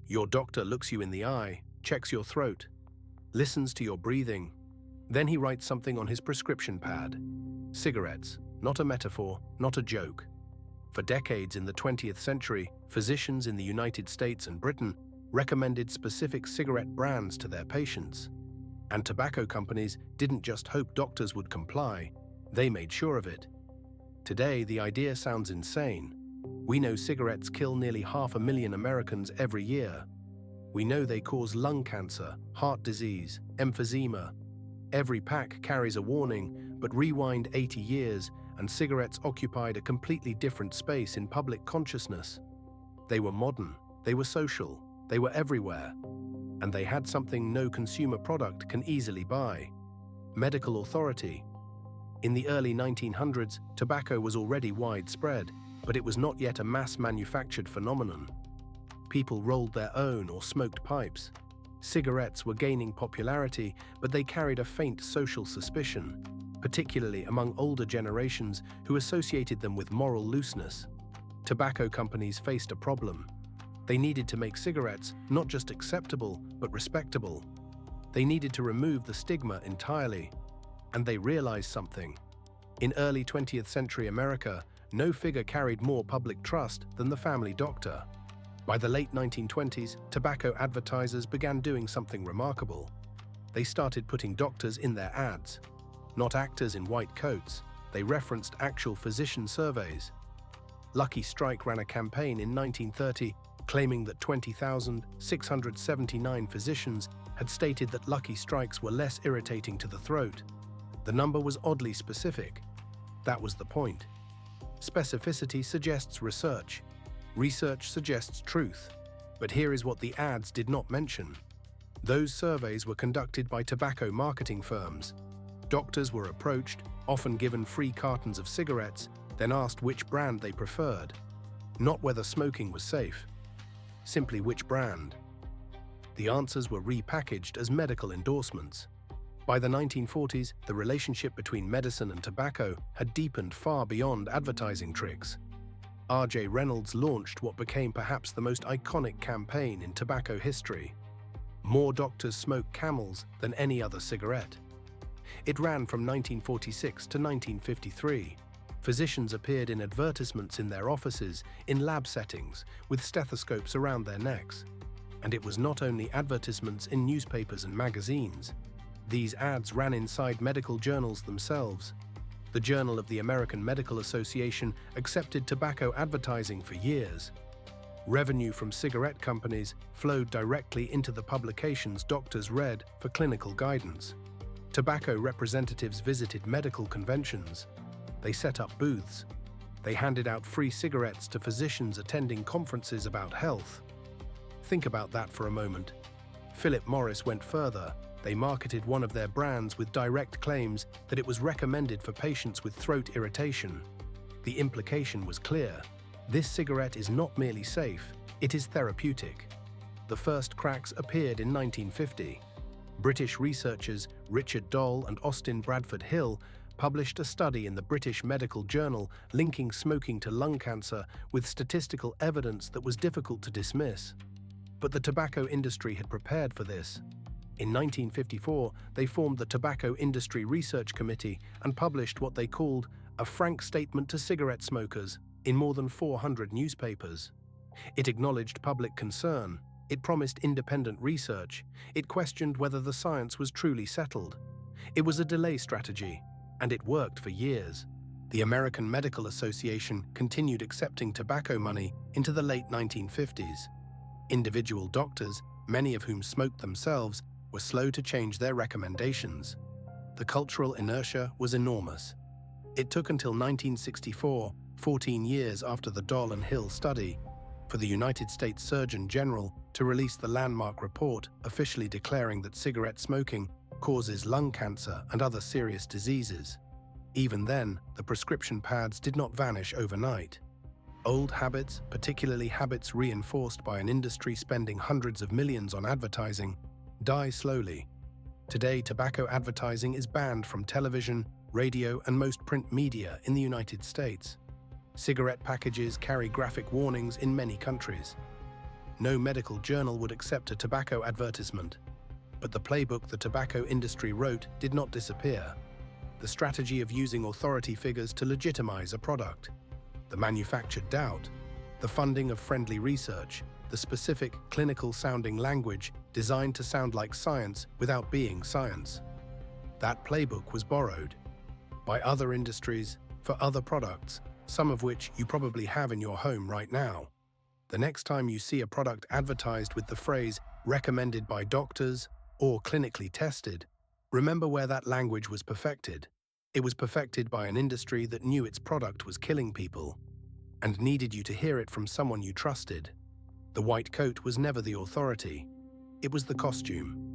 Your doctor looks you in the eye, checks your throat, listens to your breathing. Then he writes something on his prescription pad. Cigarettes, not a metaphor, not a joke. For decades in the 20th century, physicians in the United States and Britain recommended specific cigarette brands to their patients. And tobacco companies didn't just hope doctors would comply, they made sure of it. Today, the idea sounds insane. We know cigarettes kill nearly 500,000 Americans every year. We know they cause lung cancer, heart disease, emphysema. Every pack carries a warning, but rewind 80 years and cigarettes occupied a completely different space in public consciousness. They were modern, they were social, they were everywhere. And they had something no consumer product can easily buy: medical authority. In the early 1900s, tobacco was already widespread, but it was not yet a mass-manufactured phenomenon. People rolled their own or smoked pipes. Cigarettes were gaining popularity, but they carried a faint social suspicion, particularly among older generations who associated them with moral looseness. Tobacco companies faced a problem. They needed to make cigarettes not just acceptable, but respectable. They needed to remove the stigma entirely. And they realized something. In early 20th century America, no figure carried more public trust than the family doctor. By the late 1920s, tobacco advertisers began doing something remarkable. They started putting doctors in their ads. Not actors in white coats, they referenced actual physician surveys. Lucky Strike ran a campaign in 1930 claiming that 20,679 physicians had stated that Lucky Strikes were less irritating to the throat. The number was oddly specific. That was the point. Specificity suggests research. Research suggests truth. But here is what the ads did not mention. Those surveys were conducted by tobacco marketing firms. Doctors were approached, often given free cartons of cigarettes, then asked which brand they preferred. Not whether smoking was safe. Simply which brand. The answers were repackaged as medical endorsements. By the 1940s, the relationship between medicine and tobacco had deepened far beyond advertising tricks. R.J. Reynolds launched what became perhaps the most iconic campaign in tobacco history. More doctors smoke Camels than any other cigarette. It ran from 1946 to 1953. Physicians appeared in advertisements in their offices, in lab settings, with stethoscopes around their necks. And it was not only advertisements in newspapers and magazines. These ads ran inside medical journals themselves. The Journal of the American Medical Association accepted tobacco advertising for years. Revenue from cigarette companies flowed directly into the publications doctors read for clinical guidance. Tobacco representatives visited medical conventions. They set up booths. They handed out free cigarettes to physicians attending conferences about health. Think about that for a moment. Philip Morris went further. They marketed one of their brands with direct claims that it was recommended for patients with throat irritation. The implication was clear. This cigarette is not merely safe, it is therapeutic. The first cracks appeared in 1950. British researchers Richard Doll and Austin Bradford Hill published a study in the British Medical Journal linking smoking to lung cancer with statistical evidence that was difficult to dismiss. But the tobacco industry had prepared for this. In 1954, they formed the Tobacco Industry Research Committee and published what they called a frank statement to cigarette smokers in more than 400 newspapers. It acknowledged public concern. It promised independent research. It questioned whether the science was truly settled. It was a delay strategy, and it worked for years. The American Medical Association continued accepting tobacco money into the late 1950s. Individual doctors, many of whom smoked themselves, were slow to change their recommendations. The cultural inertia was enormous. It took until 1964, 14 years after the Doll and Hill study, for the United States Surgeon General to release the landmark report officially declaring that cigarette smoking causes lung cancer and other serious diseases. Even then, the prescription pads did not vanish overnight. Old habits, particularly habits reinforced by an industry spending hundreds of millions on advertising, die slowly. Today, tobacco advertising is banned from television, radio, and most print media in the United States. Cigarette packages carry graphic warnings in many countries. No medical journal would accept a tobacco advertisement. But the playbook the tobacco industry wrote did not disappear. The strategy of using authority figures to legitimize a product, the manufactured doubt, the funding of friendly research, the specific, clinical-sounding language designed to sound like science without being science. That playbook was borrowed by other industries for other products, some of which you probably have in your home right now. The next time you see a product advertised with the phrase "recommended by doctors" or "clinically tested," remember where that language was perfected. It was perfected by an industry that knew its product was killing people and needed you to hear it from someone you trusted. The white coat was never the authority. It was the costume.